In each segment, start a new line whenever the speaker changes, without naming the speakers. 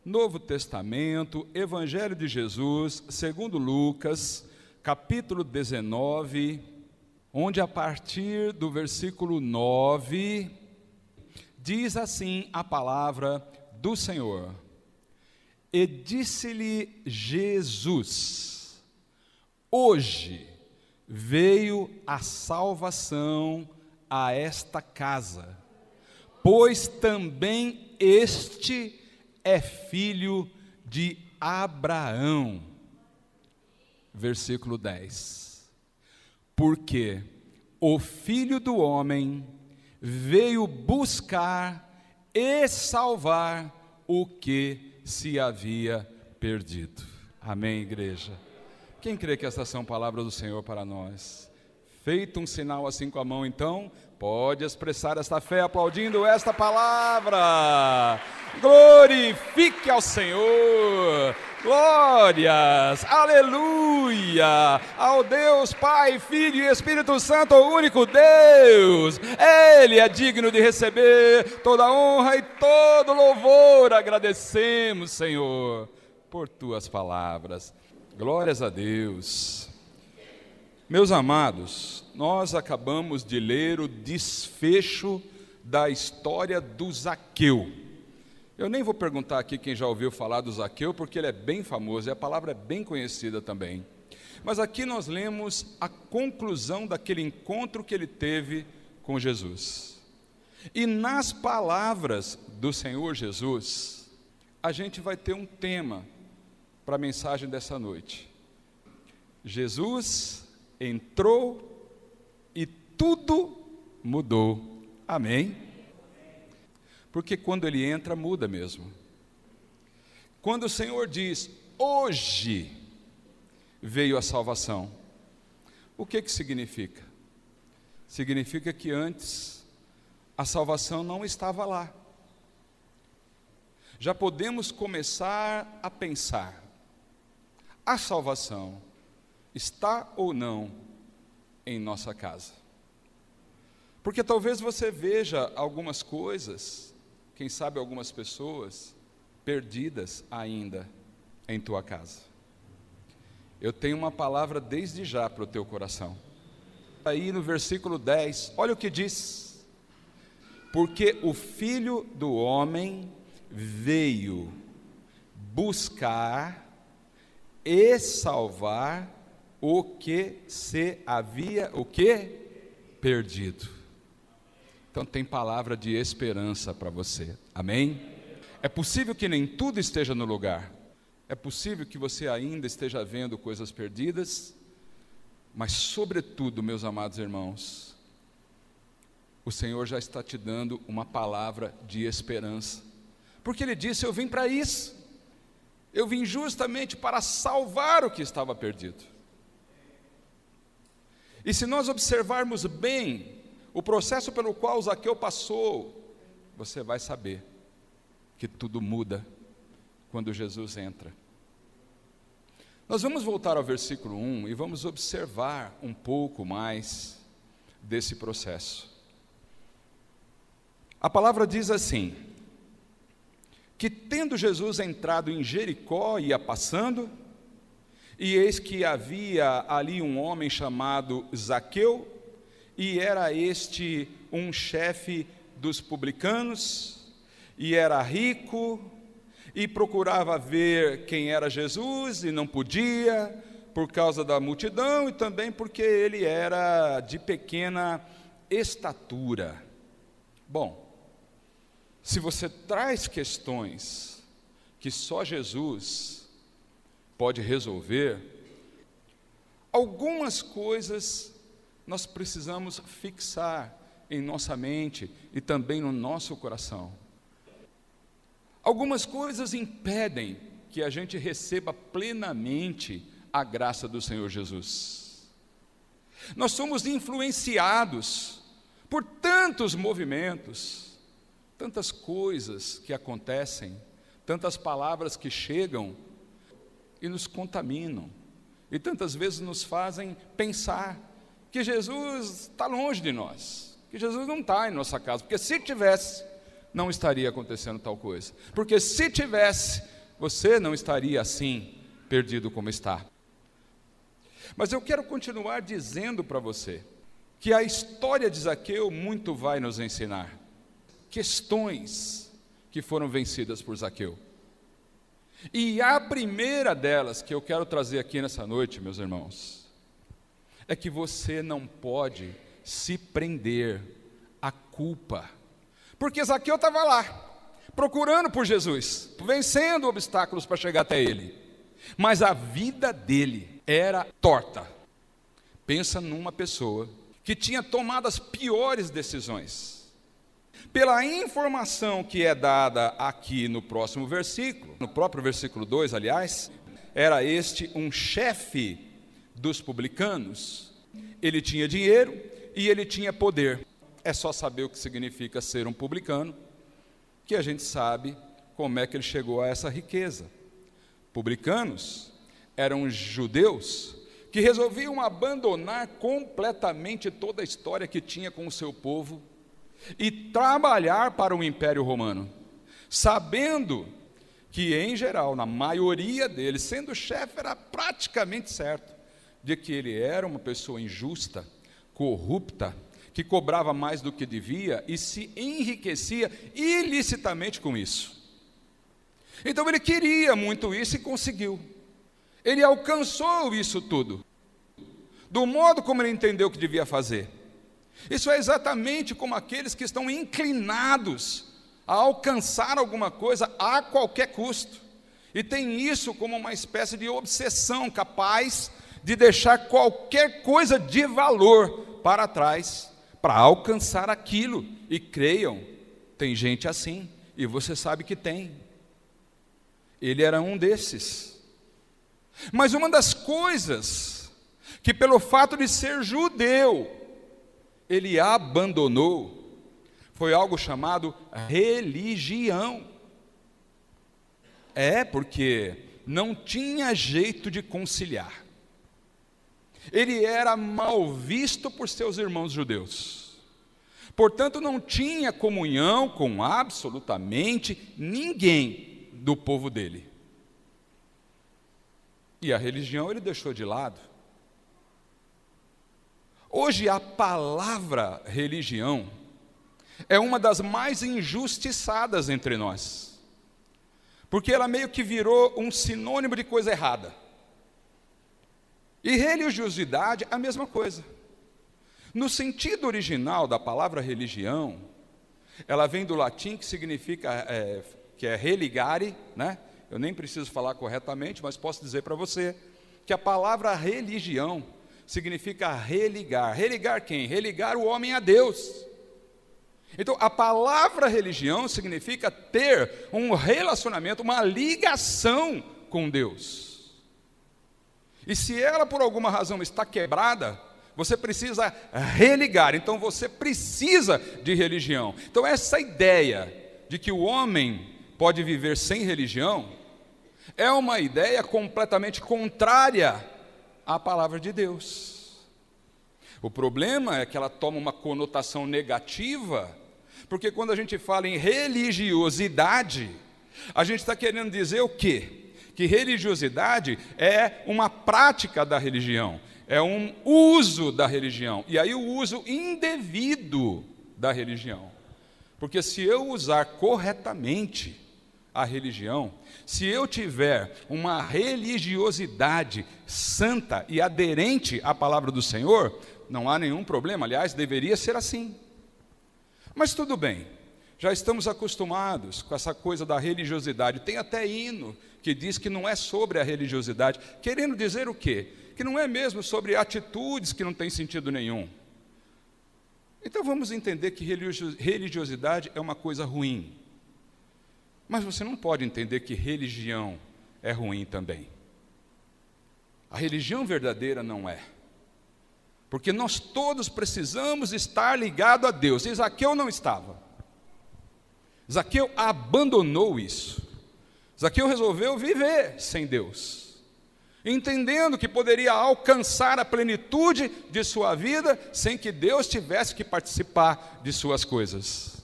Novo Testamento, Evangelho de Jesus, segundo Lucas, capítulo 19, onde a partir do versículo 9, diz assim a palavra do Senhor: E disse-lhe Jesus: Hoje veio a salvação a esta casa, pois também este é filho de Abraão. Versículo 10. Porque o Filho do Homem veio buscar e salvar o que se havia perdido. Amém, igreja? Quem crê que estas são palavras do Senhor para nós? Feito um sinal assim com a mão, então, pode expressar esta fé aplaudindo esta palavra. Glorifique ao Senhor. Glórias, aleluia, ao Deus Pai, Filho e Espírito Santo, o único Deus. Ele é digno de receber toda honra e todo louvor. Agradecemos, Senhor, por tuas palavras. Glórias a Deus. Meus amados, nós acabamos de ler o desfecho da história do Zaqueu. Eu nem vou perguntar aqui quem já ouviu falar do Zaqueu, porque ele é bem famoso e a palavra é bem conhecida também. Mas aqui nós lemos a conclusão daquele encontro que ele teve com Jesus. E nas palavras do Senhor Jesus, a gente vai ter um tema para a mensagem dessa noite. Jesus entrou e tudo mudou. Amém? Porque quando ele entra, muda mesmo. Quando o Senhor diz, hoje veio a salvação, o que significa? Significa que antes a salvação não estava lá. Já podemos começar a pensar, a salvação está ou não em nossa casa? Porque talvez você veja algumas coisas, quem sabe algumas pessoas, perdidas ainda em tua casa. Eu tenho uma palavra desde já para o teu coração. Aí no versículo 10, olha o que diz: porque o Filho do Homem veio buscar e salvar o que se havia, o que? Perdido. Então tem palavra de esperança para você, amém? É possível que nem tudo esteja no lugar, é possível que você ainda esteja vendo coisas perdidas, mas sobretudo, meus amados irmãos, o Senhor já está te dando uma palavra de esperança, porque Ele disse, eu vim para isso, eu vim justamente para salvar o que estava perdido. E se nós observarmos bem o processo pelo qual Zaqueu passou, você vai saber que tudo muda quando Jesus entra. Nós vamos voltar ao versículo 1 e vamos observar um pouco mais desse processo. A palavra diz assim, que tendo Jesus entrado em Jericó, ia passando, e eis que havia ali um homem chamado Zaqueu, e era este um chefe dos publicanos, e era rico, e procurava ver quem era Jesus, e não podia, por causa da multidão, e também porque ele era de pequena estatura. Bom, se você traz questões que só Jesus pode resolver, algumas coisas nós precisamos fixar em nossa mente e também no nosso coração. Algumas coisas impedem que a gente receba plenamente a graça do Senhor Jesus. Nós somos influenciados por tantos movimentos, tantas coisas que acontecem, tantas palavras que chegam e nos contaminam, e tantas vezes nos fazem pensar que Jesus está longe de nós, que Jesus não está em nossa casa, porque se tivesse, não estaria acontecendo tal coisa, porque se tivesse, você não estaria assim, perdido como está. Mas eu quero continuar dizendo para você que a história de Zaqueu muito vai nos ensinar. Questões que foram vencidas por Zaqueu. E a primeira delas que eu quero trazer aqui nessa noite, meus irmãos, é que você não pode se prender à culpa. Porque Zaqueu estava lá, procurando por Jesus, vencendo obstáculos para chegar até ele. Mas a vida dele era torta. Pensa numa pessoa que tinha tomado as piores decisões. Pela informação que é dada aqui no próximo versículo, no próprio versículo 2, aliás, era este um chefe dos publicanos. Ele tinha dinheiro e ele tinha poder. É só saber o que significa ser um publicano, que a gente sabe como é que ele chegou a essa riqueza. Publicanos eram judeus que resolviam abandonar completamente toda a história que tinha com o seu povo e trabalhar para o Império Romano, sabendo que, em geral, na maioria deles, sendo chefe, era praticamente certo de que ele era uma pessoa injusta, corrupta, que cobrava mais do que devia e se enriquecia ilicitamente com isso. Então ele queria muito isso e conseguiu. Ele alcançou isso tudo, do modo como ele entendeu que devia fazer. Isso é exatamente como aqueles que estão inclinados a alcançar alguma coisa a qualquer custo, e tem isso como uma espécie de obsessão, capaz de deixar qualquer coisa de valor para trás, para alcançar aquilo. E creiam, tem gente assim, e você sabe que tem. Ele era um desses. Mas uma das coisas que, pelo fato de ser judeu, ele abandonou, foi algo chamado religião. Porque não tinha jeito de conciliar. Ele era mal visto por seus irmãos judeus. Portanto, não tinha comunhão com absolutamente ninguém do povo dele. E a religião ele deixou de lado. Hoje a palavra religião é uma das mais injustiçadas entre nós, porque ela meio que virou um sinônimo de coisa errada. E religiosidade, a mesma coisa. No sentido original da palavra religião, ela vem do latim que significa, que é religare, né? Eu nem preciso falar corretamente, mas posso dizer para você que a palavra religião significa religar. Religar quem? Religar o homem a Deus. Então, a palavra religião significa ter um relacionamento, uma ligação com Deus. E se ela, por alguma razão, está quebrada, você precisa religar. Então, você precisa de religião. Então, essa ideia de que o homem pode viver sem religião é uma ideia completamente contrária à palavra de Deus. O problema é que ela toma uma conotação negativa, porque quando a gente fala em religiosidade, a gente está querendo dizer o quê? Que religiosidade é uma prática da religião, é um uso da religião, e aí o uso indevido da religião. Porque se eu usar corretamente a religião, se eu tiver uma religiosidade santa e aderente à palavra do Senhor, não há nenhum problema, aliás, deveria ser assim. Mas tudo bem, já estamos acostumados com essa coisa da religiosidade. Tem até hino que diz que não é sobre a religiosidade, querendo dizer o quê? Que não é mesmo sobre atitudes que não têm sentido nenhum. Então vamos entender que religiosidade é uma coisa ruim. Mas você não pode entender que religião é ruim também. A religião verdadeira não é. Porque nós todos precisamos estar ligados a Deus. E Zaqueu não estava. Zaqueu abandonou isso. Zaqueu resolveu viver sem Deus, entendendo que poderia alcançar a plenitude de sua vida sem que Deus tivesse que participar de suas coisas.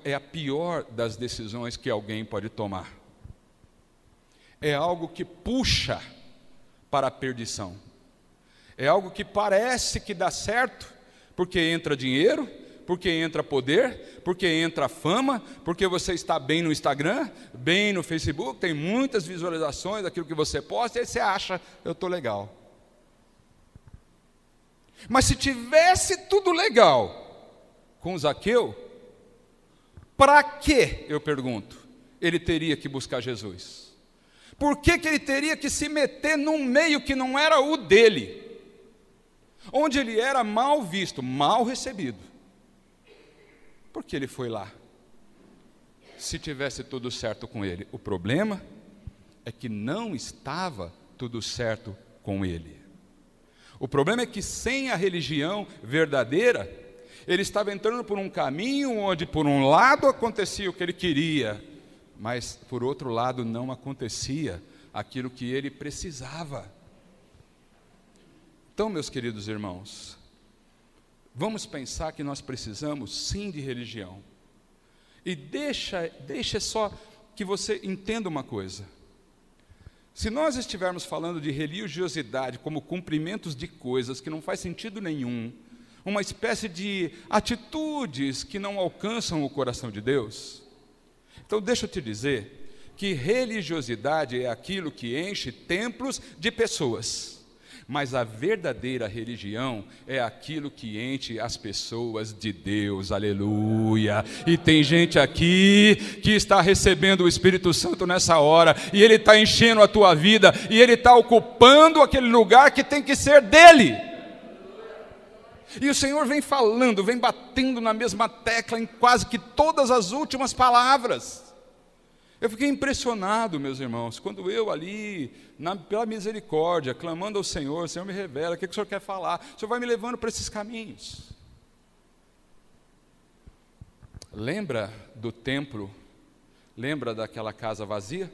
É a pior das decisões que alguém pode tomar. é algo que puxa para a perdição. É algo que parece que dá certo, porque entra dinheiro, porque entra poder, porque entra fama, porque você está bem no Instagram, bem no Facebook, tem muitas visualizações daquilo que você posta, e aí você acha, eu estou legal. Mas se tivesse tudo legal com Zaqueu, para que, eu pergunto, ele teria que buscar Jesus? Por que ele teria que se meter num meio que não era o dele? Onde ele era mal visto, mal recebido. Por que ele foi lá? Se tivesse tudo certo com ele. O problema é que não estava tudo certo com ele. O problema é que sem a religião verdadeira, ele estava entrando por um caminho onde por um lado acontecia o que ele queria, mas por outro lado não acontecia aquilo que ele precisava. Então, meus queridos irmãos, vamos pensar que nós precisamos sim de religião. E deixa só que você entenda uma coisa. Se nós estivermos falando de religiosidade como cumprimentos de coisas que não faz sentido nenhum, uma espécie de atitudes que não alcançam o coração de Deus, então deixa eu te dizer que religiosidade é aquilo que enche templos de pessoas. Mas a verdadeira religião é aquilo que enche as pessoas de Deus, aleluia. E tem gente aqui que está recebendo o Espírito Santo nessa hora, e ele está enchendo a tua vida, e ele está ocupando aquele lugar que tem que ser dele. E o Senhor vem falando, vem batendo na mesma tecla em quase que todas as últimas palavras. Eu fiquei impressionado, meus irmãos, quando eu ali, pela misericórdia, clamando ao Senhor, o Senhor me revela, o que o Senhor quer falar? O Senhor vai me levando para esses caminhos. Lembra do templo? Lembra daquela casa vazia?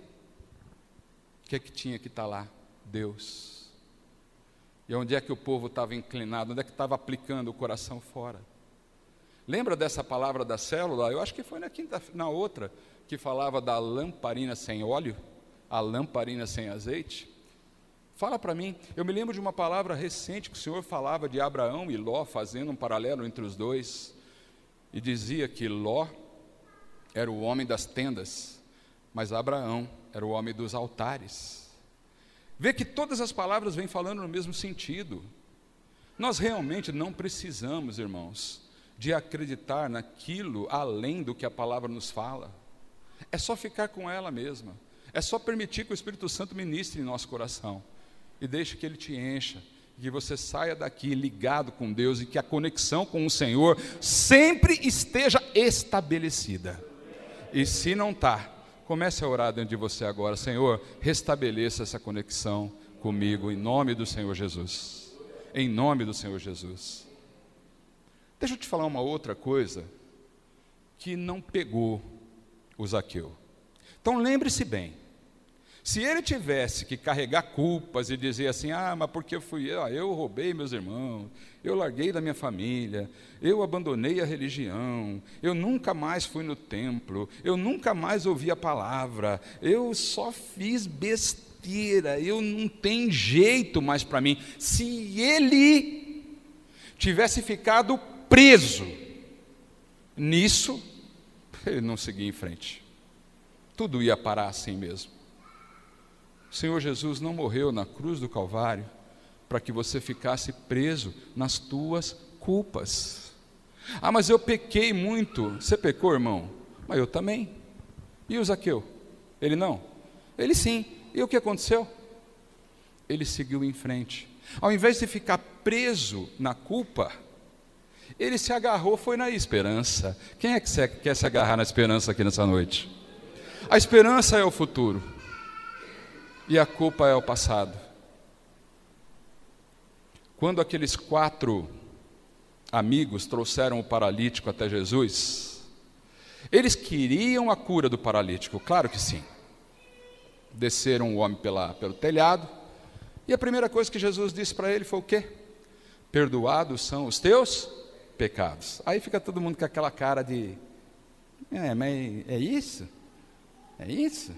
O que é que tinha que estar lá? Deus. E onde é que o povo estava inclinado? Onde é que estava aplicando o coração fora? Lembra dessa palavra da célula? Eu acho que foi na outra, que falava da lamparina sem óleo, a lamparina sem azeite. Fala para mim, eu me lembro de uma palavra recente que o Senhor falava de Abraão e Ló, fazendo um paralelo entre os dois, e dizia que Ló era o homem das tendas, mas Abraão era o homem dos altares. Vê que todas as palavras vêm falando no mesmo sentido. Nós realmente não precisamos, irmãos, de acreditar naquilo além do que a palavra nos fala. É só ficar com ela mesma. É só permitir que o Espírito Santo ministre em nosso coração. E deixe que Ele te encha. Que você saia daqui ligado com Deus e que a conexão com o Senhor sempre esteja estabelecida. E se não está, comece a orar dentro de você agora. Senhor, restabeleça essa conexão comigo, em nome do Senhor Jesus. Em nome do Senhor Jesus. Deixa eu te falar uma outra coisa que não pegou o Zaqueu. Então lembre-se bem, se ele tivesse que carregar culpas e dizer assim, mas porque eu roubei meus irmãos, eu larguei da minha família, eu abandonei a religião, eu nunca mais fui no templo, eu nunca mais ouvi a palavra, eu só fiz besteira, eu não tenho jeito mais para mim. Se ele tivesse ficado preso nisso, ele não seguia em frente. Tudo ia parar assim mesmo. O Senhor Jesus não morreu na cruz do Calvário para que você ficasse preso nas tuas culpas. Mas eu pequei muito. Você pecou, irmão? Mas eu também. E o Zaqueu? Ele não? Ele sim. E o que aconteceu? Ele seguiu em frente. Ao invés de ficar preso na culpa, ele se agarrou, foi na esperança. Quem é que quer se agarrar na esperança aqui nessa noite? A esperança é o futuro. E a culpa é o passado. Quando aqueles 4 amigos trouxeram o paralítico até Jesus, eles queriam a cura do paralítico, claro que sim. Desceram o homem pelo telhado, e a primeira coisa que Jesus disse para ele foi o quê? Perdoados são os teus pecados. Aí fica todo mundo com aquela cara de, mas é isso? É isso?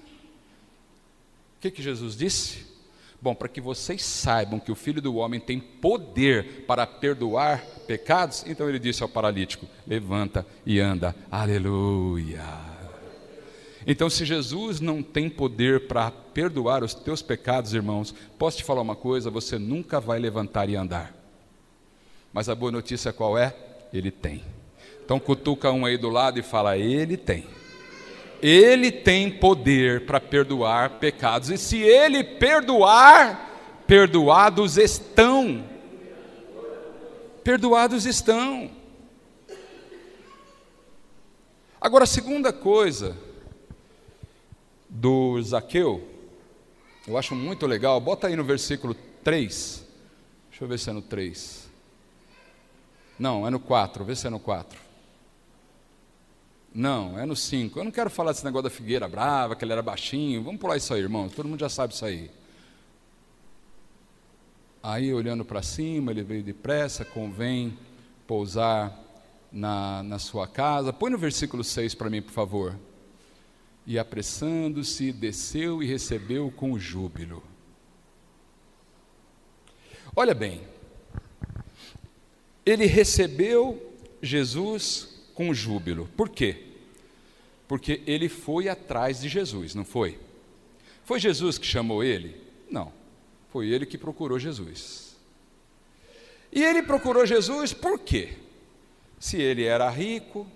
que Jesus disse? Bom, para que vocês saibam que o Filho do Homem tem poder para perdoar pecados, então ele disse ao paralítico: levanta e anda. Aleluia. Então, se Jesus não tem poder para perdoar os teus pecados, irmãos, posso te falar uma coisa: você nunca vai levantar e andar. Mas a boa notícia qual é? Ele tem. Então cutuca um aí do lado e fala: ele tem. Ele tem poder para perdoar pecados. E se ele perdoar, perdoados estão. Perdoados estão. Agora, a segunda coisa do Zaqueu, eu acho muito legal. Bota aí no versículo 3. Deixa eu ver se é no 3. Não, é no 4. Vê se é no 4. Não, é no 5. Eu não quero falar desse negócio da figueira brava, que ele era baixinho. Vamos pular isso aí, irmãos. Todo mundo já sabe isso aí. Aí, olhando para cima, ele veio depressa, convém pousar na sua casa. Põe no versículo 6 para mim, por favor. E apressando-se, desceu e recebeu com júbilo. Olha bem, ele recebeu Jesus com júbilo. Por quê? Porque ele foi atrás de Jesus, não foi? Foi Jesus que chamou ele? Não, foi ele que procurou Jesus. E ele procurou Jesus por quê? Se ele era rico,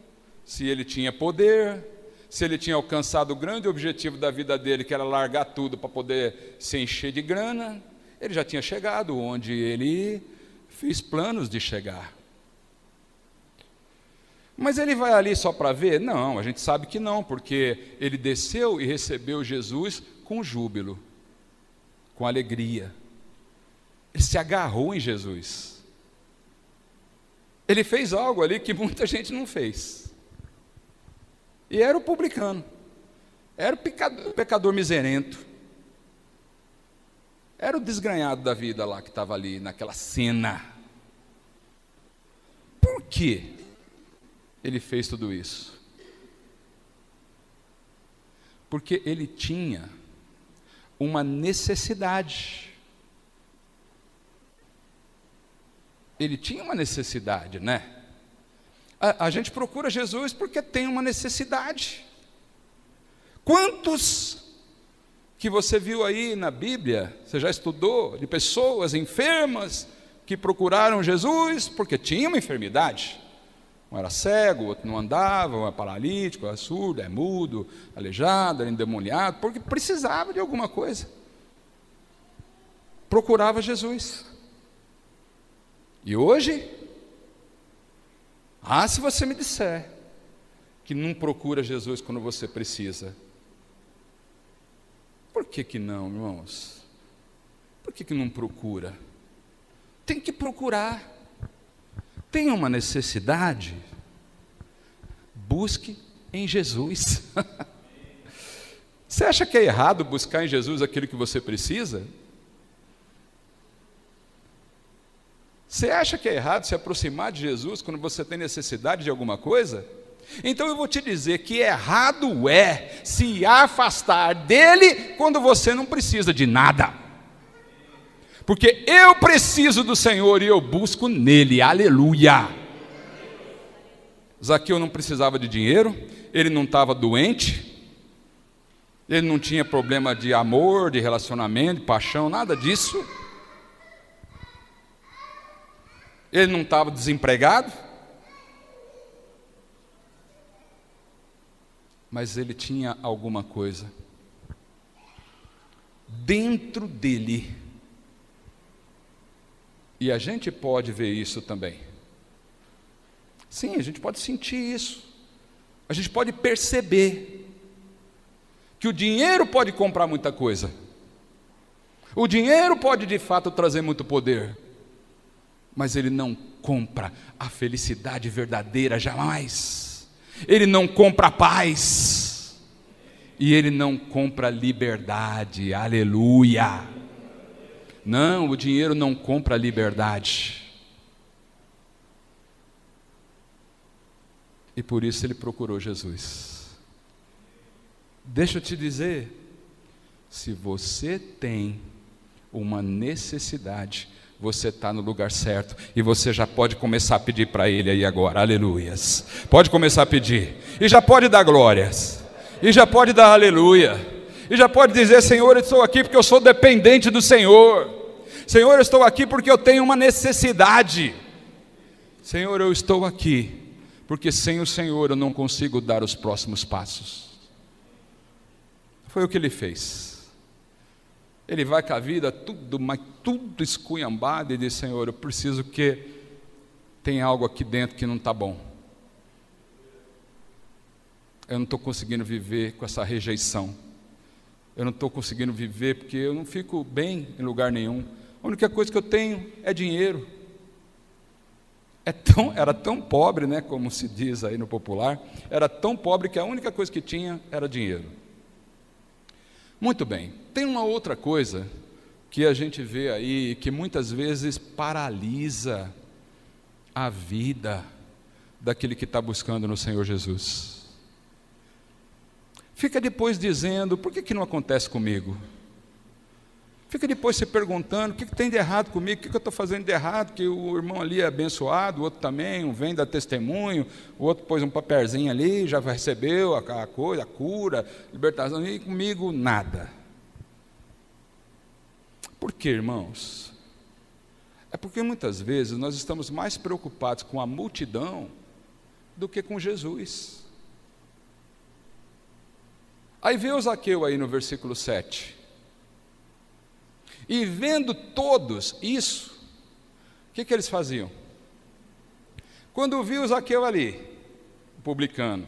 se ele tinha poder, se ele tinha alcançado o grande objetivo da vida dele, que era largar tudo para poder se encher de grana, ele já tinha chegado onde ele fez planos de chegar. Mas ele vai ali só para ver? Não, a gente sabe que não, porque ele desceu e recebeu Jesus com júbilo, com alegria. Ele se agarrou em Jesus. Ele fez algo ali que muita gente não fez. E era o publicano, era o pecador miserento, era o desgranhado da vida lá que estava ali naquela cena. Por quê ele fez tudo isso? Porque ele tinha uma necessidade. Ele tinha uma necessidade, né? A gente procura Jesus porque tem uma necessidade. Quantos que você viu aí na Bíblia, você já estudou, de pessoas enfermas que procuraram Jesus porque tinham uma enfermidade? Um era cego, o outro não andava, um era paralítico, era surdo, é mudo, aleijado, era endemoniado, porque precisava de alguma coisa. Procurava Jesus. E hoje, se você me disser que não procura Jesus quando você precisa, por que não, irmãos? Por que não procura? Tem que procurar. Tem uma necessidade? Busque em Jesus. Você acha que é errado buscar em Jesus aquilo que você precisa? Você acha que é errado se aproximar de Jesus quando você tem necessidade de alguma coisa? Então eu vou te dizer que errado é se afastar dele quando você não precisa de nada. Porque eu preciso do Senhor e eu busco nele, aleluia. Zaqueu não precisava de dinheiro, ele não estava doente, ele não tinha problema de amor, de relacionamento, de paixão, nada disso. Ele não estava desempregado, mas ele tinha alguma coisa dentro dele. E a gente pode ver isso também. Sim, a gente pode sentir isso. A gente pode perceber que o dinheiro pode comprar muita coisa. O dinheiro pode de fato trazer muito poder. Mas ele não compra a felicidade verdadeira jamais. Ele não compra a paz. E ele não compra a liberdade. Aleluia. Não, o dinheiro não compra a liberdade. E por isso ele procurou Jesus. Deixa eu te dizer, Se você tem uma necessidade, você está no lugar certo, e você já pode começar a pedir para Ele aí agora, aleluias, pode começar a pedir, e já pode dar glórias, e já pode dar aleluia, e já pode dizer: Senhor, eu estou aqui porque eu sou dependente do Senhor, Senhor, eu estou aqui porque eu tenho uma necessidade, Senhor, eu estou aqui porque sem o Senhor eu não consigo dar os próximos passos. Foi o que ele fez. Ele vai com a vida mas tudo esculhambado, e diz: Senhor, eu preciso que tem algo aqui dentro que não está bom. Eu não estou conseguindo viver com essa rejeição. Eu não estou conseguindo viver porque eu não fico bem em lugar nenhum. A única coisa que eu tenho é dinheiro. Era tão pobre, né, como se diz aí no popular, era tão pobre que a única coisa que tinha era dinheiro. Muito bem, tem uma outra coisa que a gente vê aí, que muitas vezes paralisa a vida daquele que está buscando no Senhor Jesus. Fica depois dizendo: por que não acontece comigo? Fica depois se perguntando: o que tem de errado comigo? O que eu estou fazendo de errado? Que o irmão ali é abençoado, o outro também, um vem dar testemunho, o outro pôs um papelzinho ali, já recebeu a coisa, a cura, libertação, e comigo nada. Por quê, irmãos? É porque muitas vezes nós estamos mais preocupados com a multidão do que com Jesus. Aí vê o Zaqueu aí no versículo 7. E vendo todos isso, o que eles faziam? Quando viu o Zaqueu ali, o publicano,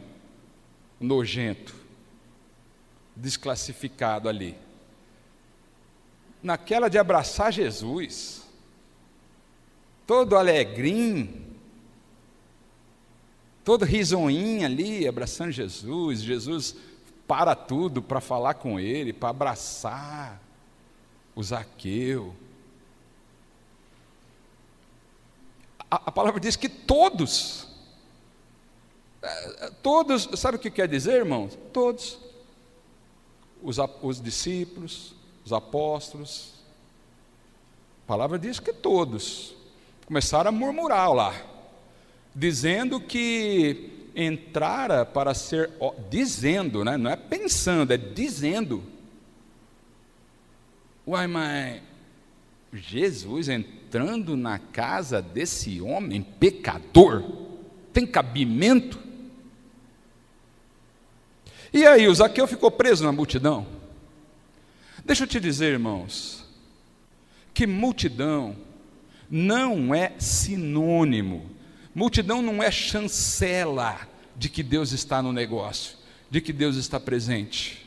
nojento, desclassificado ali, naquela de abraçar Jesus, todo alegrinho, todo risonhinho ali, abraçando Jesus, Jesus para tudo para falar com ele, para abraçar o Zaqueu. A palavra diz que todos, sabe o que quer dizer, irmãos? Todos, os discípulos, os apóstolos, a palavra diz que todos começaram a murmurar lá, dizendo que entrara para ser, dizendo, né? Não é pensando, é dizendo: uai, mas Jesus entrando na casa desse homem pecador, tem cabimento? E aí, o Zaqueu ficou preso na multidão. Deixa eu te dizer, irmãos, que multidão não é sinônimo, multidão não é chancela de que Deus está no negócio, de que Deus está presente.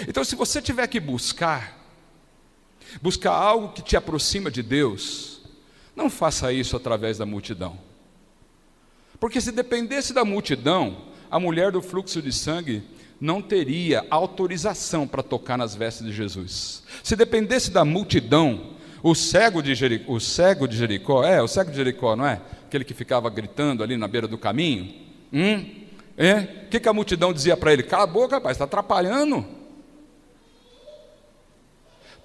Então, se você tiver que buscar algo que te aproxima de Deus, não faça isso através da multidão. Porque se dependesse da multidão, a mulher do fluxo de sangue não teria autorização para tocar nas vestes de Jesus. Se dependesse da multidão, o cego de Jericó, o cego de Jericó, não é? Aquele que ficava gritando ali na beira do caminho. O que a multidão dizia para ele? Cala a boca, rapaz, está atrapalhando.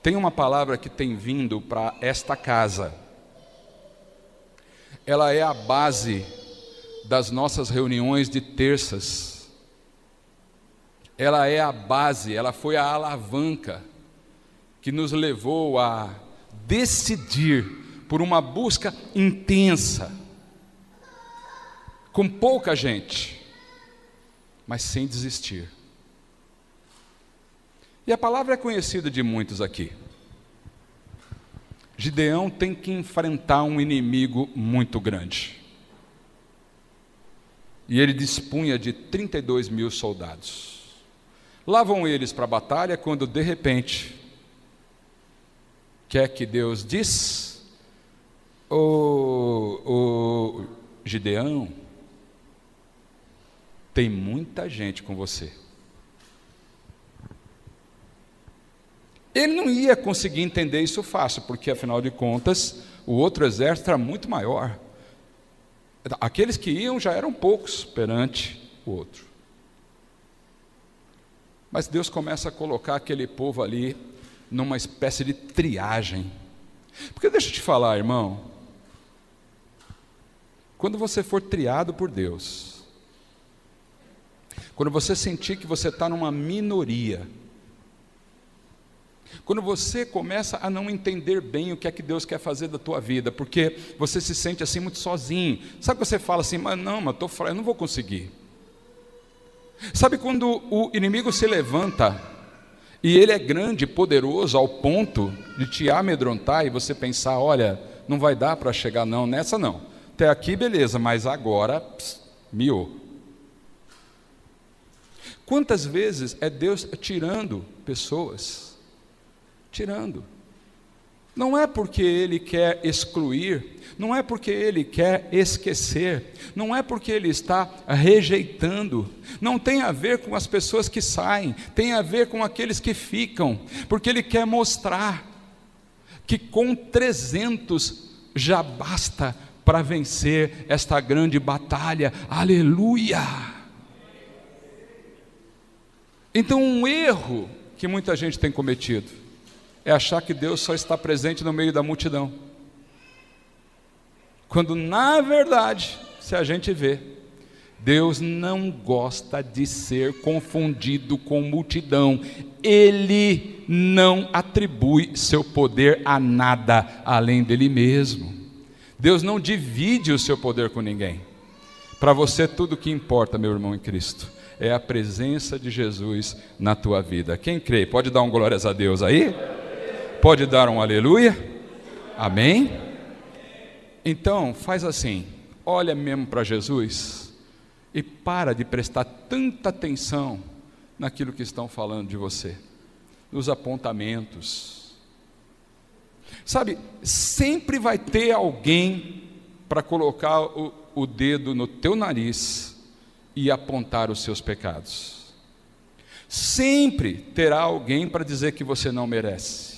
Tem uma palavra que tem vindo para esta casa. Ela é a base das nossas reuniões de terças. Ela é a base, ela foi a alavanca que nos levou a decidir por uma busca intensa, com pouca gente, mas sem desistir. E a palavra é conhecida de muitos aqui. Gideão tem que enfrentar um inimigo muito grande. E ele dispunha de 32 mil soldados. Lá vão eles para a batalha, quando de repente, o que é que Deus diz? Gideão, tem muita gente com você. Ele não ia conseguir entender isso fácil, porque afinal de contas, o outro exército era muito maior. Aqueles que iam já eram poucos perante o outro. Mas Deus começa a colocar aquele povo ali numa espécie de triagem. Porque deixa eu te falar, irmão, quando você for triado por Deus, quando você sentir que você está numa minoria, quando você começa a não entender bem o que é que Deus quer fazer da tua vida, porque você se sente assim muito sozinho, sabe que você fala assim, mas eu não vou conseguir. Sabe quando o inimigo se levanta, e ele é grande e poderoso ao ponto de te amedrontar, e você pensar, olha, não vai dar para chegar não, nessa não, até aqui beleza, mas agora, miou. Quantas vezes é Deus tirando pessoas? Tirando. Não é porque Ele quer excluir, não é porque Ele quer esquecer, não é porque Ele está rejeitando, não tem a ver com as pessoas que saem, tem a ver com aqueles que ficam, porque Ele quer mostrar que com 300 já basta para vencer esta grande batalha, aleluia! Então um erro que muita gente tem cometido é achar que Deus só está presente no meio da multidão, quando na verdade, se a gente vê, Deus não gosta de ser confundido com multidão, Ele não atribui seu poder a nada além dele mesmo, Deus não divide o seu poder com ninguém. Para você tudo o que importa, meu irmão em Cristo, é a presença de Jesus na tua vida. Quem crê, pode dar um glórias a Deus aí? Pode dar um aleluia? Amém? Então, faz assim, olha mesmo para Jesus e para de prestar tanta atenção naquilo que estão falando de você, nos apontamentos. Sabe, sempre vai ter alguém para colocar o dedo no teu nariz e apontar os seus pecados. Sempre terá alguém para dizer que você não merece.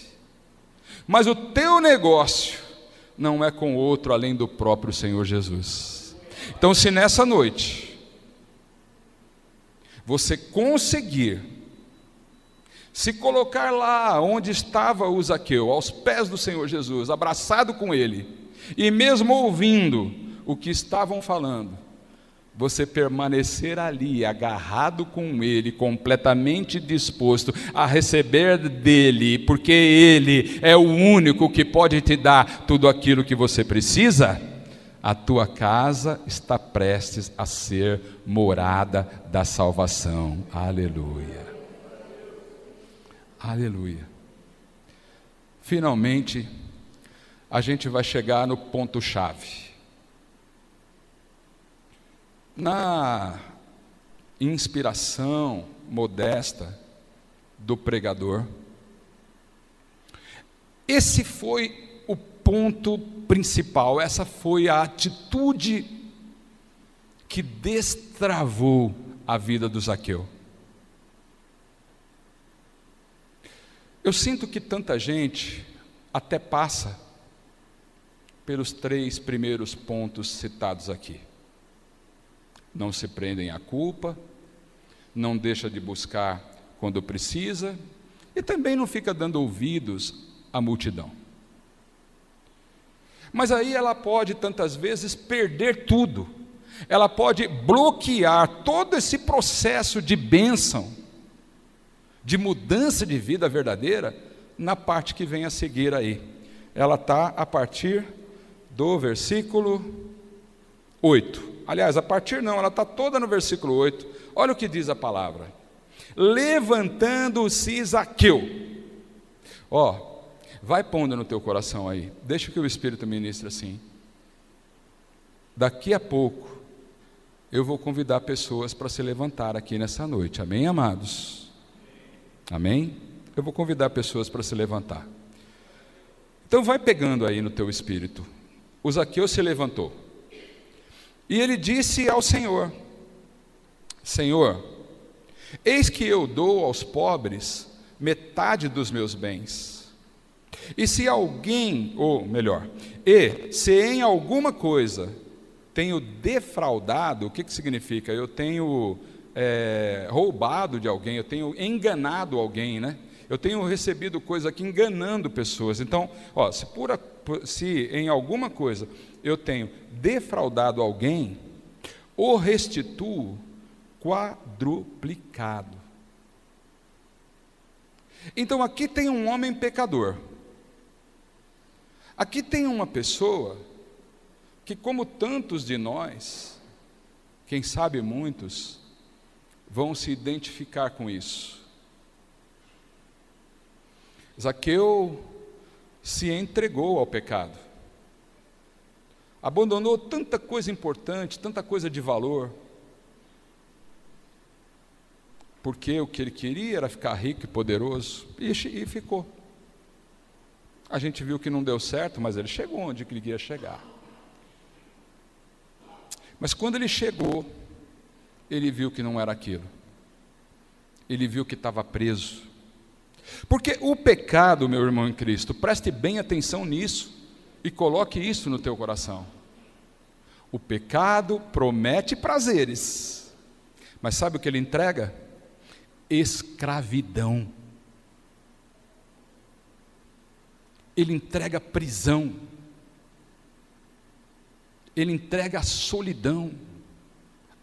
Mas o teu negócio não é com outro além do próprio Senhor Jesus. Então, se nessa noite você conseguir se colocar lá onde estava o Zaqueu, aos pés do Senhor Jesus, abraçado com Ele, e mesmo ouvindo o que estavam falando, você permanecer ali, agarrado com Ele, completamente disposto a receber dEle, porque Ele é o único que pode te dar tudo aquilo que você precisa, a tua casa está prestes a ser morada da salvação. Aleluia. Aleluia. Finalmente, a gente vai chegar no ponto-chave. Na inspiração modesta do pregador, esse foi o ponto principal, essa foi a atitude que destravou a vida do Zaqueu. Eu sinto que tanta gente até passa pelos 3 primeiros pontos citados aqui. Não se prendem à culpa, não deixa de buscar quando precisa, e também não fica dando ouvidos à multidão. Mas aí ela pode tantas vezes perder tudo, ela pode bloquear todo esse processo de bênção, de mudança de vida verdadeira, na parte que vem a seguir aí. Ela está a partir do versículo 8. Aliás, a partir não, ela está toda no versículo 8. Olha o que diz a palavra. Levantando-se Zaqueu. Vai pondo no teu coração aí. Deixa que o Espírito ministre assim. Daqui a pouco, eu vou convidar pessoas para se levantar aqui nessa noite. Amém, amados? Amém? Eu vou convidar pessoas para se levantar. Então vai pegando aí no teu espírito. O Zaqueu se levantou. E ele disse ao Senhor: Senhor, eis que eu dou aos pobres metade dos meus bens. E se alguém, se em alguma coisa tenho defraudado, o que significa? Eu tenho roubado de alguém, eu tenho enganado alguém, né? Eu tenho recebido coisa aqui enganando pessoas. Então, se em alguma coisa eu tenho defraudado alguém, o restituo quadruplicado. Então aqui tem um homem pecador. Aqui tem uma pessoa que, como tantos de nós, quem sabe muitos, vão se identificar com isso. Zaqueu se entregou ao pecado, abandonou tanta coisa importante, tanta coisa de valor, porque o que ele queria era ficar rico e poderoso, e ficou. A gente viu que não deu certo, mas ele chegou onde ele queria chegar. Mas quando ele chegou, ele viu que não era aquilo. Ele viu que estava preso. Porque o pecado, meu irmão em Cristo, preste bem atenção nisso e coloque isso no teu coração. O pecado promete prazeres, mas sabe o que ele entrega? Escravidão. Ele entrega prisão. Ele entrega solidão,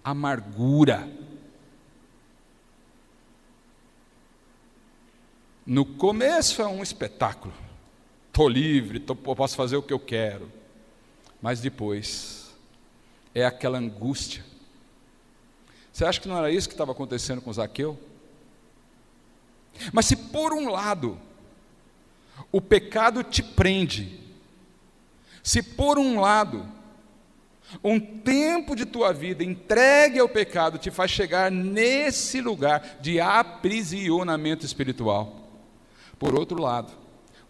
amargura. No começo é um espetáculo. Estou livre, posso fazer o que eu quero. Mas depois é aquela angústia. Você acha que não era isso que estava acontecendo com Zaqueu? Mas se por um lado o pecado te prende, se por um lado um tempo de tua vida entregue ao pecado te faz chegar nesse lugar de aprisionamento espiritual, por outro lado,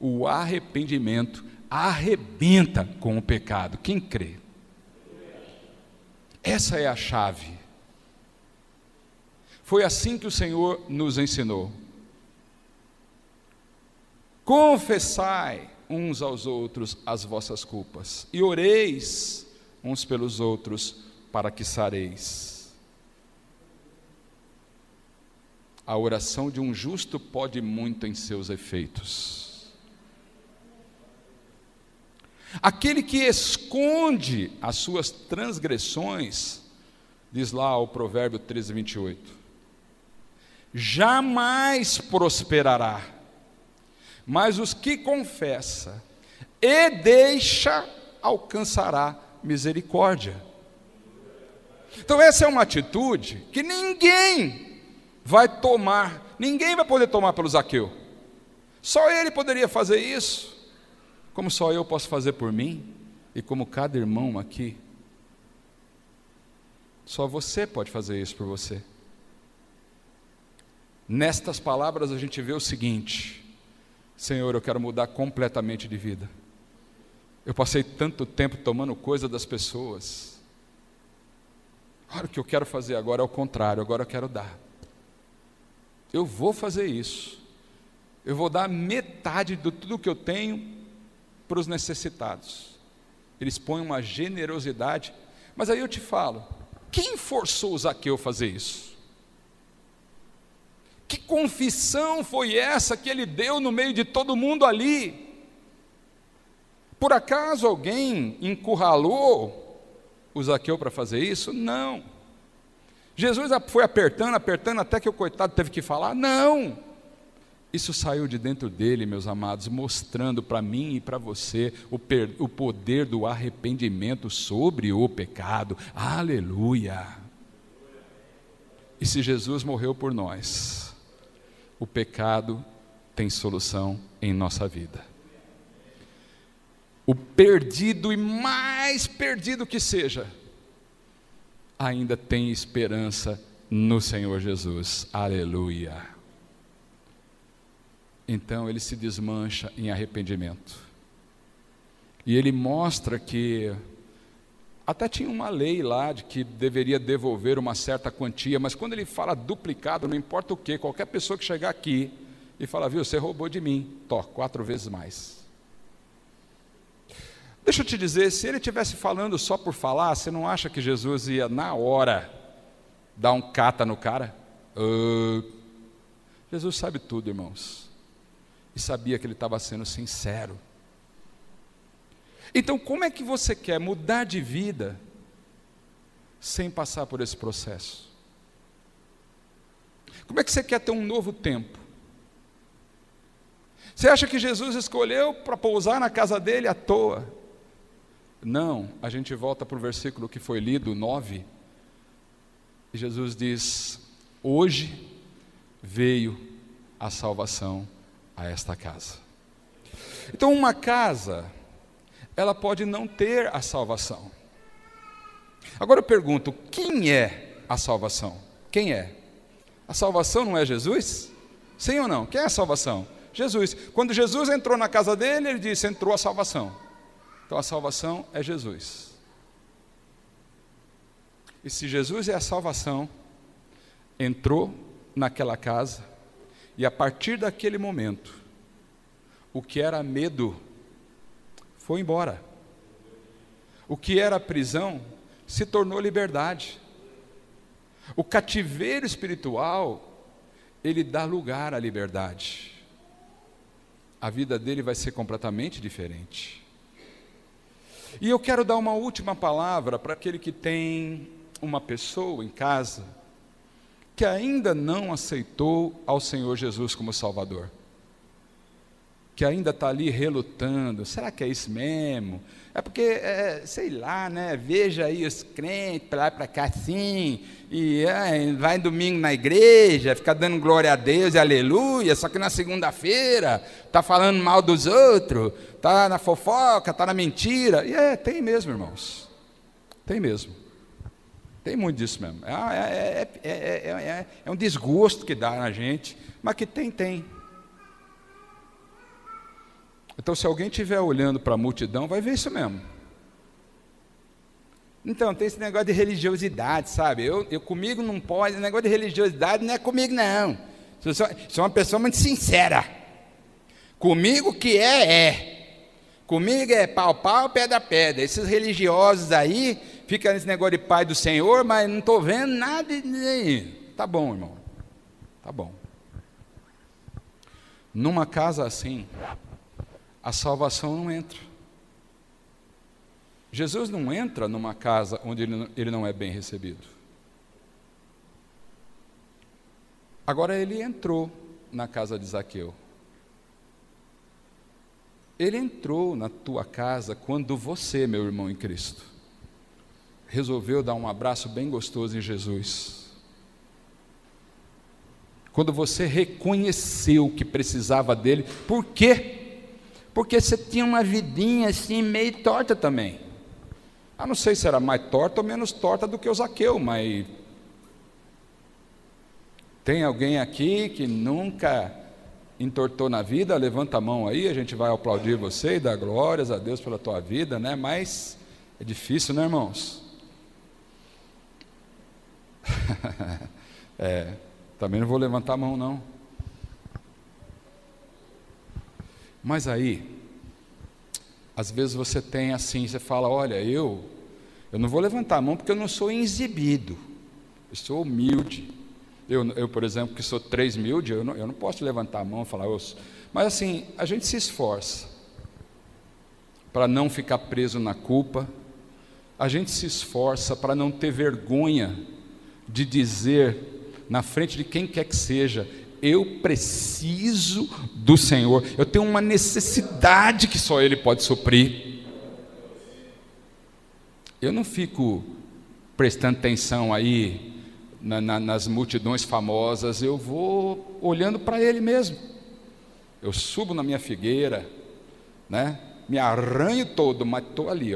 o arrependimento arrebenta com o pecado. Quem crê? Essa é a chave. Foi assim que o Senhor nos ensinou. Confessai uns aos outros as vossas culpas, e oreis uns pelos outros, para que sareis. A oração de um justo pode muito em seus efeitos. Aquele que esconde as suas transgressões, diz lá o provérbio 13:28, jamais prosperará, mas os que confessa e deixa alcançará misericórdia. Então essa é uma atitude que ninguém vai tomar, ninguém vai poder tomar pelo Zaqueu. Só ele poderia fazer isso, como só eu posso fazer por mim, e como cada irmão aqui. Só você pode fazer isso por você. Nestas palavras a gente vê o seguinte: Senhor, eu quero mudar completamente de vida. Eu passei tanto tempo tomando coisa das pessoas. Agora o que eu quero fazer agora é o contrário, agora eu quero dar. Eu vou fazer isso. Eu vou dar metade de tudo que eu tenho para os necessitados. Eles põem uma generosidade. Mas aí eu te falo, quem forçou o Zaqueu a fazer isso? Que confissão foi essa que ele deu no meio de todo mundo ali? Por acaso alguém encurralou o Zaqueu para fazer isso? Não. Jesus foi apertando até que o coitado teve que falar? Não. Isso saiu de dentro dele, meus amados, mostrando para mim e para você o poder do arrependimento sobre o pecado. Aleluia! E se Jesus morreu por nós, o pecado tem solução em nossa vida. O perdido, e mais perdido que seja, ainda tem esperança no Senhor Jesus. Aleluia! Então ele se desmancha em arrependimento. E ele mostra que até tinha uma lei lá de que deveria devolver uma certa quantia, mas quando ele fala duplicado, não importa o que, qualquer pessoa que chegar aqui e falar, viu, você roubou de mim, 4 vezes mais. Deixa eu te dizer, se ele estivesse falando só por falar, você não acha que Jesus ia na hora Dá um cata no cara? Jesus sabe tudo, irmãos. E sabia que ele estava sendo sincero. Então, como é que você quer mudar de vida sem passar por esse processo? Como é que você quer ter um novo tempo? Você acha que Jesus escolheu para pousar na casa dele à toa? Não, a gente volta para o versículo que foi lido, 9. E Jesus diz: hoje veio a salvação a esta casa. Então, uma casa, ela pode não ter a salvação. Agora eu pergunto, quem é a salvação? Quem é? A salvação não é Jesus? Sim ou não? Quem é a salvação? Jesus. Quando Jesus entrou na casa dele, ele disse: entrou a salvação. Então a salvação é Jesus. E se Jesus é a salvação, entrou naquela casa, e a partir daquele momento, o que era medo foi embora. O que era prisão se tornou liberdade. O cativeiro espiritual, ele dá lugar à liberdade. A vida dele vai ser completamente diferente. E eu quero dar uma última palavra para aquele que tem uma pessoa em casa que ainda não aceitou ao Senhor Jesus como Salvador, que ainda está ali relutando: será que é isso mesmo? É porque, sei lá, né? Veja aí os crentes para lá e para cá assim, e vai domingo na igreja, fica dando glória a Deus e aleluia, só que na segunda-feira está falando mal dos outros, está na fofoca, está na mentira. E tem mesmo, irmãos, tem mesmo, tem muito disso mesmo. É um desgosto que dá na gente, mas que tem. Então, se alguém estiver olhando para a multidão, vai ver isso mesmo. Então, tem esse negócio de religiosidade, sabe? Eu comigo não pode, esse negócio de religiosidade não é comigo, não. Sou uma pessoa muito sincera. Comigo que é. Comigo é pau, pedra. Esses religiosos aí, ficam nesse negócio de Pai do Senhor, mas não estou vendo nada. Tá bom, irmão. Tá bom. Numa casa assim, a salvação não entra. Jesus não entra numa casa onde ele não é bem recebido. Agora, ele entrou na casa de Zaqueu. Ele entrou na tua casa quando você, meu irmão em Cristo, resolveu dar um abraço bem gostoso em Jesus. Quando você reconheceu que precisava dele. Por quê? Porque você tinha uma vidinha assim, meio torta também. Eu não sei se era mais torta ou menos torta do que o Zaqueu, mas tem alguém aqui que nunca entortou na vida? Levanta a mão aí, a gente vai aplaudir você e dar glórias a Deus pela tua vida, né? Mas é difícil, né, irmãos? Também não vou levantar a mão, não. Mas aí, às vezes você tem assim, você fala: olha, eu não vou levantar a mão porque eu não sou exibido, eu sou humilde. Eu, por exemplo, que sou 3.000, eu não posso levantar a mão e falar. Mas assim, a gente se esforça para não ficar preso na culpa, a gente se esforça para não ter vergonha de dizer na frente de quem quer que seja: eu preciso do Senhor, eu tenho uma necessidade que só Ele pode suprir. Eu não fico prestando atenção aí nas multidões famosas, eu vou olhando para Ele mesmo. Eu subo na minha figueira, né? Me arranho todo, mas estou ali,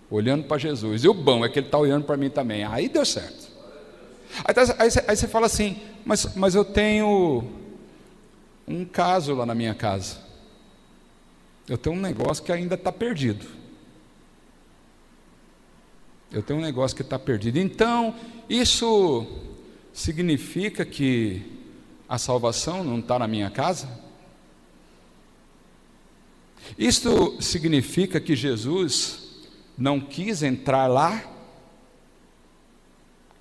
olhando para Jesus. E o bom é que Ele está olhando para mim também. Aí deu certo. Aí você fala assim: mas eu tenho um caso lá na minha casa. Eu tenho um negócio que ainda está perdido. Então, isso significa que a salvação não está na minha casa? Isto significa que Jesus não quis entrar lá?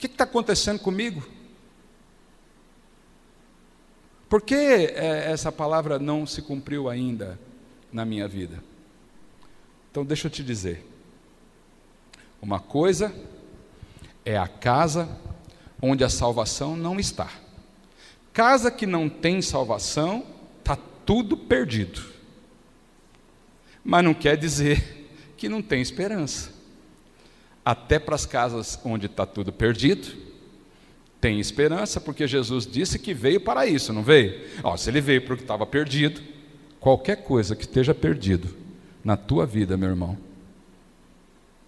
que está acontecendo comigo? Por que essa palavra não se cumpriu ainda na minha vida? Então deixa eu te dizer, uma coisa é a casa onde a salvação não está. Casa que não tem salvação, está tudo perdido. Mas não quer dizer que não tem esperança. Até para as casas onde está tudo perdido, tem esperança, porque Jesus disse que veio para isso, não veio? Se ele veio para o que estava perdido, qualquer coisa que esteja perdido na tua vida, meu irmão,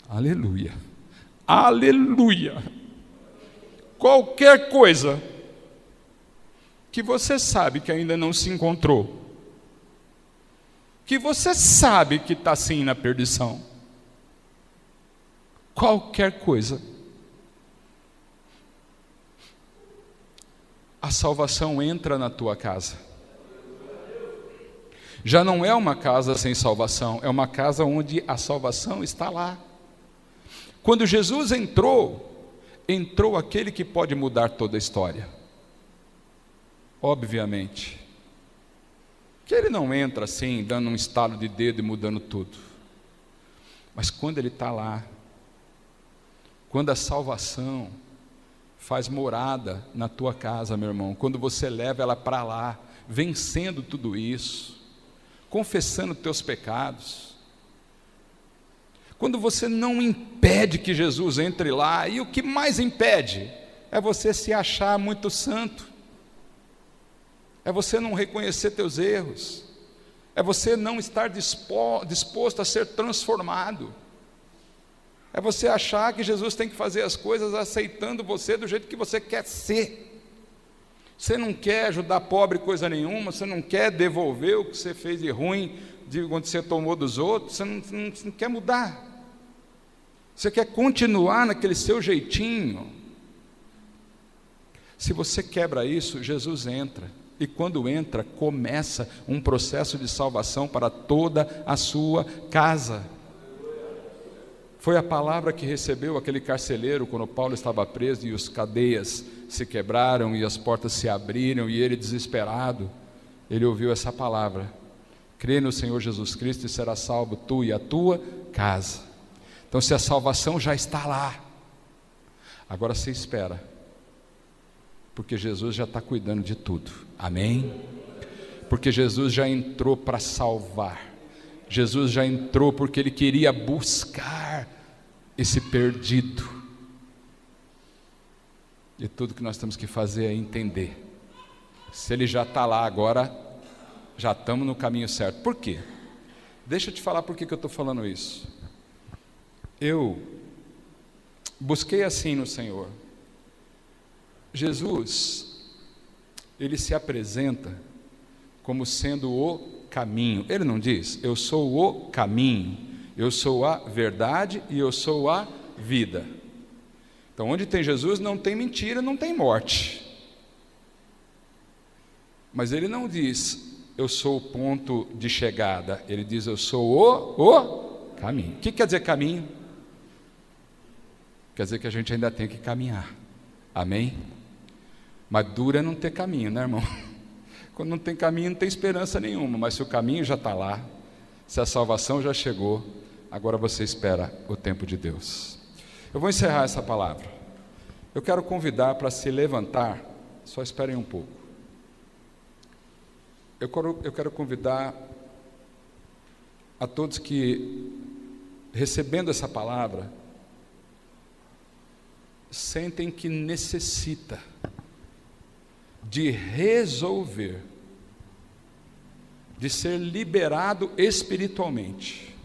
aleluia, aleluia, qualquer coisa que você sabe que ainda não se encontrou, que você sabe que está assim na perdição, qualquer coisa, a salvação entra na tua casa. Já não é uma casa sem salvação, é uma casa onde a salvação está lá. Quando Jesus entrou aquele que pode mudar toda a história. Obviamente, que ele não entra assim, dando um estalo de dedo e mudando tudo. Mas quando ele está lá, quando a salvação faz morada na tua casa, meu irmão, quando você leva ela para lá, vencendo tudo isso, confessando teus pecados, quando você não impede que Jesus entre lá, e o que mais impede é você se achar muito santo, é você não reconhecer teus erros, é você não estar disposto a ser transformado, é você achar que Jesus tem que fazer as coisas aceitando você do jeito que você quer ser. Você não quer ajudar pobre coisa nenhuma, você não quer devolver o que você fez de ruim, de quando você tomou dos outros, você não quer mudar. Você quer continuar naquele seu jeitinho. Se você quebra isso, Jesus entra. E quando entra, começa um processo de salvação para toda a sua casa. Foi a palavra que recebeu aquele carcereiro quando Paulo estava preso e as cadeias se quebraram e as portas se abriram e ele desesperado, ele ouviu essa palavra: crê no Senhor Jesus Cristo e será salvo tu e a tua casa. Então, se a salvação já está lá, agora você espera, porque Jesus já está cuidando de tudo, amém? Porque Jesus já entrou para salvar, Jesus já entrou porque Ele queria buscar esse perdido, e tudo que nós temos que fazer é entender, se Ele já está lá agora, já estamos no caminho certo. Por quê? Deixa eu te falar por que eu estou falando isso. Eu busquei assim no Senhor. Jesus, Ele se apresenta como sendo o caminho. Ele não diz: eu sou o caminho, eu sou a verdade e eu sou a vida. Então, onde tem Jesus não tem mentira, não tem morte. Mas Ele não diz: eu sou o ponto de chegada. Ele diz: eu sou o caminho. O que quer dizer caminho? Quer dizer que a gente ainda tem que caminhar, amém? Mas dura não ter caminho, né, irmão? Quando não tem caminho, não tem esperança nenhuma. Mas se o caminho já está lá, se a salvação já chegou, agora você espera o tempo de Deus. Eu vou encerrar essa palavra. Eu quero convidar para se levantar. Só esperem um pouco. Eu quero convidar a todos que, recebendo essa palavra, sentem que necessita de resolver, de ser liberado espiritualmente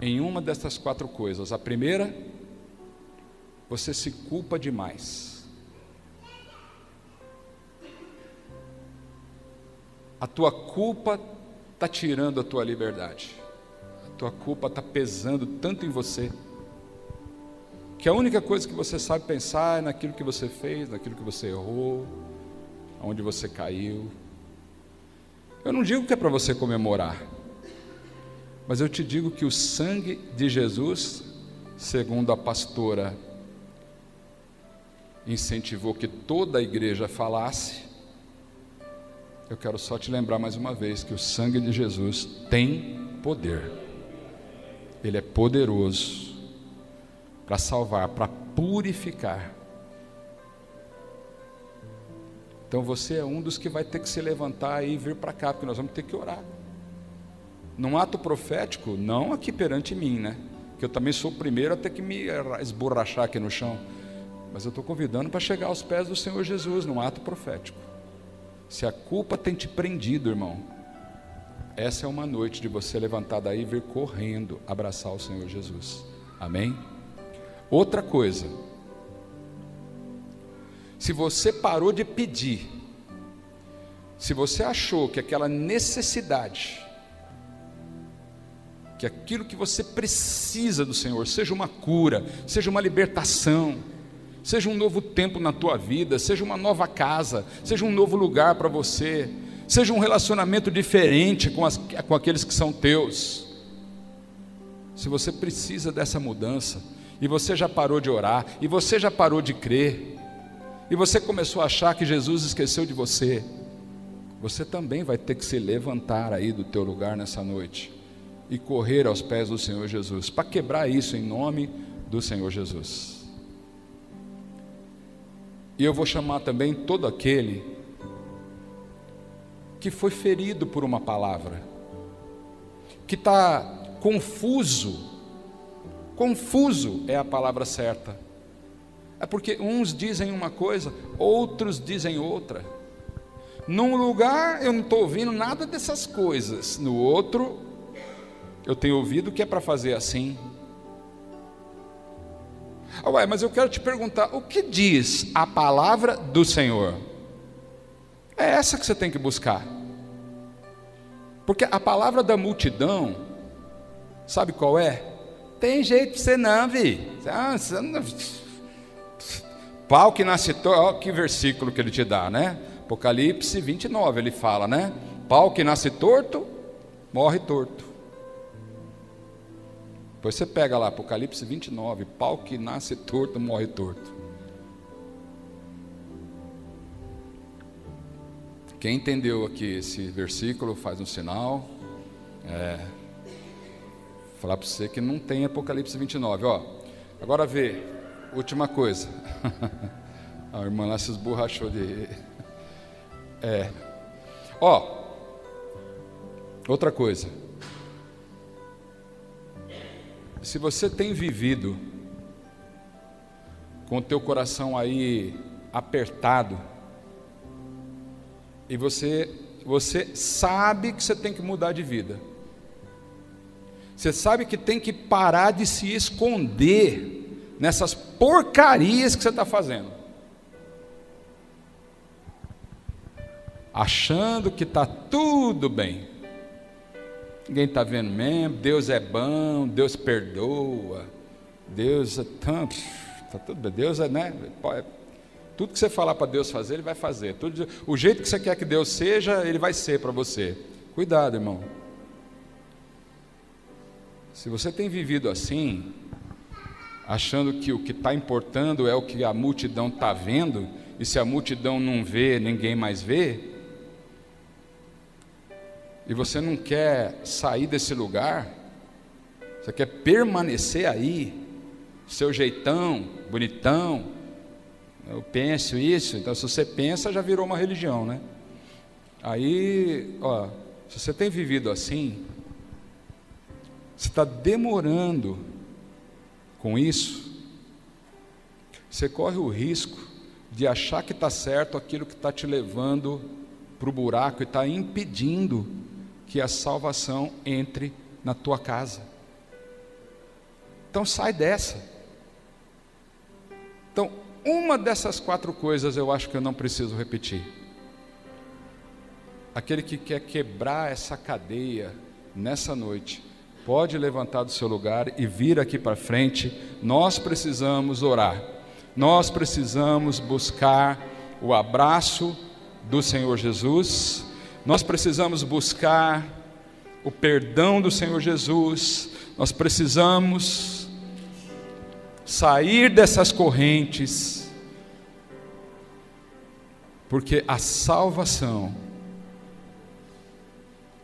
em uma dessas 4 coisas. A primeira, você se culpa demais. A tua culpa está tirando a tua liberdade. A tua culpa está pesando tanto em você, que a única coisa que você sabe pensar é naquilo que você fez, naquilo que você errou, onde você caiu. Eu não digo que é para você comemorar, mas eu te digo que o sangue de Jesus, segundo a pastora incentivou que toda a igreja falasse, eu quero só te lembrar mais uma vez que o sangue de Jesus tem poder. Ele é poderoso para salvar, para purificar. Então você é um dos que vai ter que se levantar e vir para cá, porque nós vamos ter que orar. Num ato profético, não aqui perante mim, né? Que eu também sou o primeiro a ter que me esborrachar aqui no chão. Mas eu estou convidando para chegar aos pés do Senhor Jesus, num ato profético. Se a culpa tem te prendido, irmão, essa é uma noite de você levantar daí e vir correndo abraçar o Senhor Jesus. Amém? Outra coisa, se você parou de pedir, se você achou que aquela necessidade, que aquilo que você precisa do Senhor, seja uma cura, seja uma libertação, seja um novo tempo na tua vida, seja uma nova casa, seja um novo lugar para você, seja um relacionamento diferente com aqueles que são teus, se você precisa dessa mudança, e você já parou de orar, e você já parou de crer, e você começou a achar que Jesus esqueceu de você, você também vai ter que se levantar aí do teu lugar nessa noite, e correr aos pés do Senhor Jesus, para quebrar isso em nome do Senhor Jesus. E eu vou chamar também todo aquele que foi ferido por uma palavra, que está confuso é a palavra certa, é porque uns dizem uma coisa, outros dizem outra, num lugar eu não estou ouvindo nada dessas coisas, no outro eu tenho ouvido que é para fazer assim. Ué, mas eu quero te perguntar, o que diz a palavra do Senhor? É essa que você tem que buscar, porque a palavra da multidão, sabe qual é? Tem jeito para você não, pau que nasce torto, olha que versículo que ele te dá, né? Apocalipse 29, ele fala, né? Pau que nasce torto, morre torto. Depois você pega lá, Apocalipse 29, pau que nasce torto, morre torto. Quem entendeu aqui esse versículo, faz um sinal. Falar para você que não tem Apocalipse 29, ó. Agora vê, última coisa. A irmã lá se esborrachou de... outra coisa. Se você tem vivido com o teu coração aí apertado, e você sabe que você tem que mudar de vida, você sabe que tem que parar de se esconder nessas porcarias que você está fazendo, achando que está tudo bem, ninguém está vendo mesmo, Deus é bom, Deus perdoa, Deus é tanto, está tudo bem, Deus é, né? Tudo que você falar para Deus fazer, Ele vai fazer, o jeito que você quer que Deus seja, Ele vai ser para você. Cuidado, irmão. Se você tem vivido assim, achando que o que está importando é o que a multidão está vendo, e se a multidão não vê, ninguém mais vê, e você não quer sair desse lugar, você quer permanecer aí, seu jeitão, bonitão, eu penso isso, então se você pensa, já virou uma religião, né? Aí, ó, se você tem vivido assim, você está demorando com isso, você corre o risco de achar que está certo aquilo que está te levando para o buraco e está impedindo que a salvação entre na tua casa. Então sai dessa. Então, uma dessas 4 coisas eu acho que eu não preciso repetir. Aquele que quer quebrar essa cadeia nessa noite, pode levantar do seu lugar e vir aqui para frente. Nós precisamos orar, nós precisamos buscar o abraço do Senhor Jesus, nós precisamos buscar o perdão do Senhor Jesus, nós precisamos sair dessas correntes, Porque a salvação,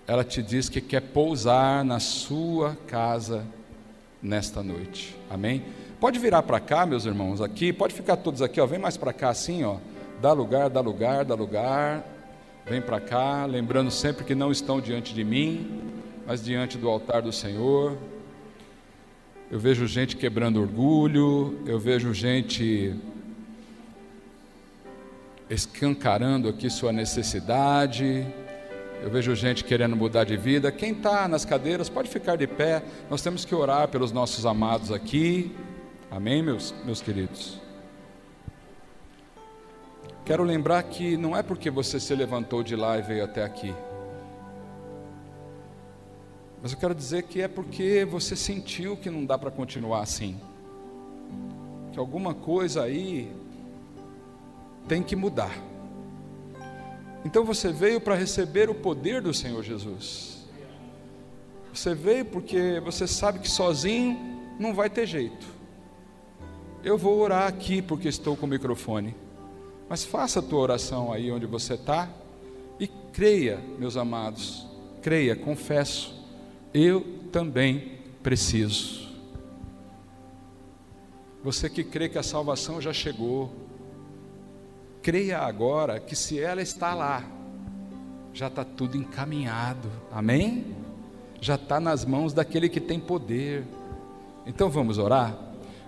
ela te diz que quer pousar na sua casa nesta noite. Amém? Pode virar para cá, meus irmãos, aqui, pode ficar todos aqui, ó, vem mais para cá assim, ó, dá lugar, dá lugar, dá lugar, vem para cá, lembrando sempre que não estão diante de mim, mas diante do altar do Senhor. Eu vejo gente quebrando orgulho, eu vejo gente escancarando aqui sua necessidade, eu vejo gente querendo mudar de vida. Quem está nas cadeiras pode ficar de pé, nós temos que orar pelos nossos amados aqui, amém, meus queridos? Quero lembrar que não é porque você se levantou de lá e veio até aqui, mas eu quero dizer que é porque você sentiu que não dá para continuar assim, que alguma coisa aí tem que mudar. Então você veio para receber o poder do Senhor Jesus. Você veio porque você sabe que sozinho não vai ter jeito. Eu vou orar aqui porque estou com o microfone, mas faça a tua oração aí onde você está e creia, meus amados, creia, confesso, eu também preciso. Você que crê que a salvação já chegou, creia agora que se ela está lá, já está tudo encaminhado, amém? Já está nas mãos daquele que tem poder. Então vamos orar?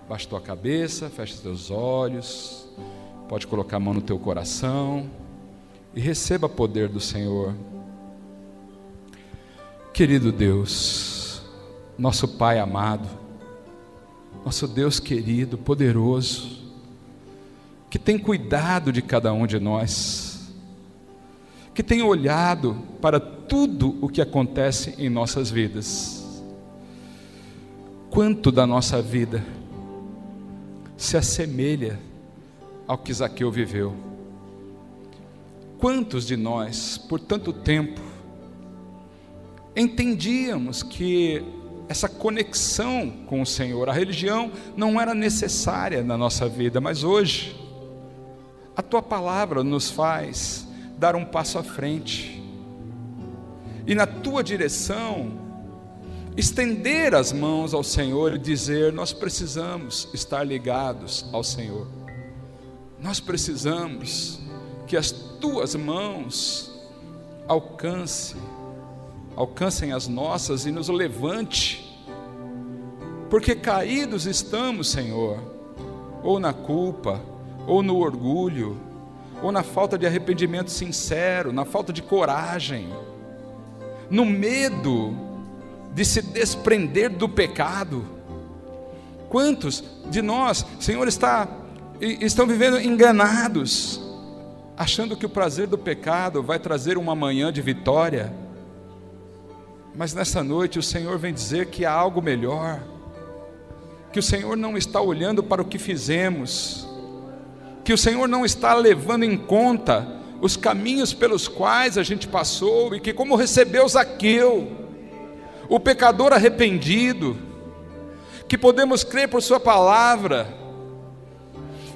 Baixa tua cabeça, fecha os teus olhos, pode colocar a mão no teu coração e receba o poder do Senhor. Querido Deus, nosso Pai amado, nosso Deus querido, poderoso, que tem cuidado de cada um de nós, que tem olhado para tudo o que acontece em nossas vidas. Quanto da nossa vida se assemelha ao que Zaqueu viveu? Quantos de nós, por tanto tempo, entendíamos que essa conexão com o Senhor, a religião não era necessária na nossa vida, mas hoje a tua palavra nos faz dar um passo à frente e na tua direção estender as mãos ao Senhor e dizer: nós precisamos estar ligados ao Senhor, nós precisamos que as tuas mãos alcancem as nossas e nos levante, porque caídos estamos, Senhor, ou na culpa, ou no orgulho, ou na falta de arrependimento sincero, na falta de coragem, no medo de se desprender do pecado. Quantos de nós, Senhor, estão vivendo enganados, achando que o prazer do pecado vai trazer uma manhã de vitória? Mas nessa noite o Senhor vem dizer que há algo melhor, que o Senhor não está olhando para o que fizemos, que o Senhor não está levando em conta os caminhos pelos quais a gente passou, e que como recebeu Zaqueu, o pecador arrependido, que podemos crer por sua palavra,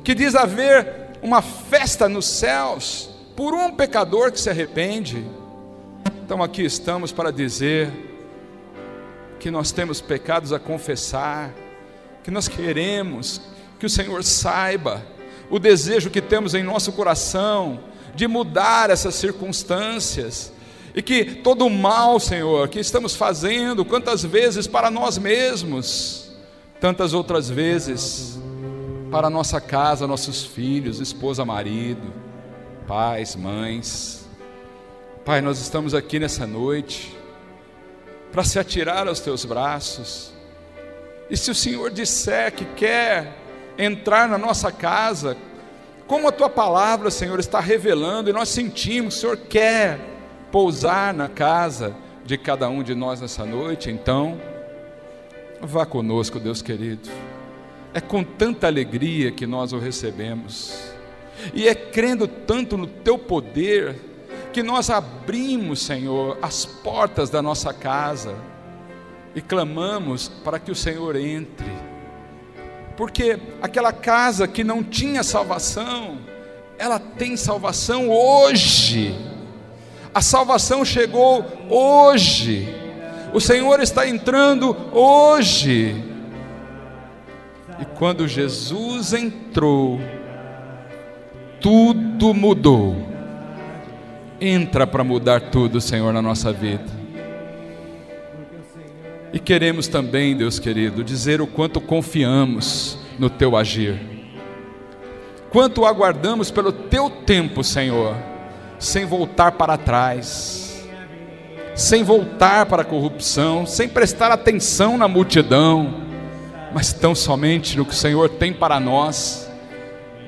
que diz haver uma festa nos céus por um pecador que se arrepende. Então aqui estamos para dizer que nós temos pecados a confessar, que nós queremos que o Senhor saiba o desejo que temos em nosso coração de mudar essas circunstâncias, e que todo o mal, Senhor, que estamos fazendo, quantas vezes para nós mesmos, tantas outras vezes para nossa casa, nossos filhos, esposa, marido, pais, mães. Pai, nós estamos aqui nessa noite para se atirar aos teus braços, e se o Senhor disser que quer entrar na nossa casa, como a tua palavra, Senhor, está revelando, e nós sentimos que o Senhor quer pousar na casa de cada um de nós nessa noite, então vá conosco, Deus querido. É com tanta alegria que nós o recebemos, e é crendo tanto no teu poder que nós abrimos, Senhor, as portas da nossa casa e clamamos para que o Senhor entre, porque aquela casa que não tinha salvação ela tem salvação hoje. A salvação chegou hoje. O Senhor está entrando hoje. E quando Jesus entrou, tudo mudou. Entra para mudar tudo, Senhor, na nossa vida. E queremos também, Deus querido, dizer o quanto confiamos no Teu agir, quanto aguardamos pelo Teu tempo, Senhor, sem voltar para trás, sem voltar para a corrupção, sem prestar atenção na multidão, mas tão somente no que o Senhor tem para nós.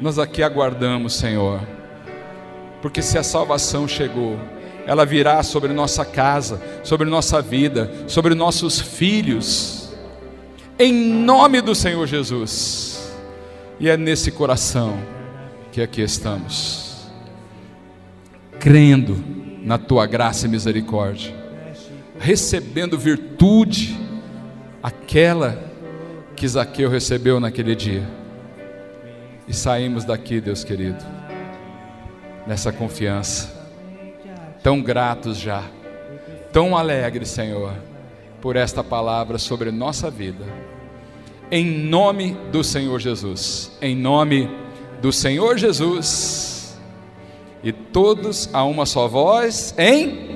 Nós aqui aguardamos, Senhor, porque se a salvação chegou, ela virá sobre nossa casa, sobre nossa vida, sobre nossos filhos, em nome do Senhor Jesus. E é nesse coração que aqui estamos, crendo na Tua graça e misericórdia, recebendo virtude, aquela que Zaqueu recebeu naquele dia, e saímos daqui, Deus querido, nessa confiança, tão gratos já, tão alegres, Senhor, por esta palavra sobre nossa vida, em nome do Senhor Jesus, em nome do Senhor Jesus, e todos a uma só voz, em